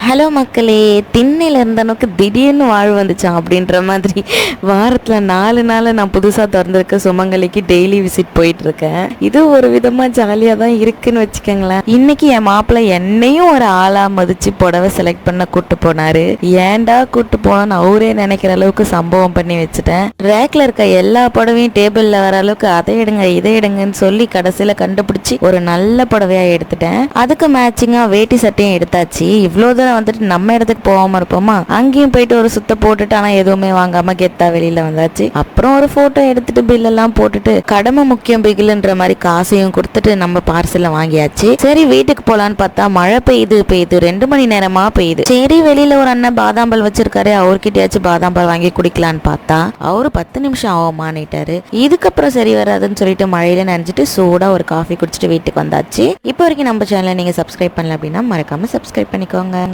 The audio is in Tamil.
ஹலோ மக்களே, திண்ணையில் இருந்தனுக்கு திடீர்னு வாழ்வு வந்துச்சான் அப்படின்ற மாதிரி வாரத்தில் 4 நாள் நான் புதுசாக திறந்துருக்க சுமங்கலிக்கு டெய்லி விசிட் போயிட்டு இருக்கேன். இது ஒரு விதமாக ஜாலியாக தான் இருக்குன்னு வச்சுக்கோங்களேன். இன்னைக்கு என் மாப்பிள்ளை என்னையும் ஒரு ஆளாக மதிச்சு புடவை செலக்ட் பண்ண கூட்டு போனாரு. ஏன்டா கூட்டு போனான்னு அவரே நினைக்கிற அளவுக்கு சம்பவம் பண்ணி வச்சுட்டேன். ரேக்ல இருக்க எல்லா புடவையும் டேபிள்ல வர அளவுக்கு அதை எடுங்க இதை எடுங்கன்னு சொல்லி கடைசியில கண்டுபிடிச்சி ஒரு நல்ல புடவையா எடுத்துட்டேன். அதுக்கு மேட்சிங்கா வேட்டி சட்டையும் எடுத்தாச்சு. இவ்வளோ தூரம் வந்துட்டு நம்ம இடத்துக்கு போகாம இருப்போமா, அங்கேயும் போயிட்டு ஒரு சுத்த போட்டுட்டு ஆனா எதுவுமே வாங்காம கெத்தா வெளியில வந்தாச்சு. அப்புறம் ஒரு போட்டோ எடுத்துட்டு பில் எல்லாம் போட்டுட்டு கடமை முக்கியம் பிகில்ன்ற மாதிரி காசையும் கொடுத்துட்டு நம்ம பார்சல்ல வாங்கியாச்சு. சரி வீட்டுக்கு போலான்னு பார்த்தா மழை பெய்யுது 2 மணி நேரமா பெய்யுது. சரி வெளியில ஒரு அண்ணன் பாதாம்பால் வச்சிருக்காரு, அவர்கிட்டயாச்சும் பாதாம்பால் வாங்கி குடிக்கலான்னு பார்த்தா அவரு 10 நிமிஷம் ஆகுமானிட்டாரு. இதுக்கப்புறம் சரி வராதுன்னு சொல்லிட்டு மழையில நினைச்சிட்டு சூடா ஒரு காஃபி குடிச்சிட்டு வீட்டுக்கு வந்தாச்சு. இப்போ வரைக்கும் நம்ம சேனலை நீங்க சப்ஸ்கிரைப் பண்ணல அப்படின்னா மறக்காம சப்ஸ்கிரைப் பண்ணிக்கோங்க.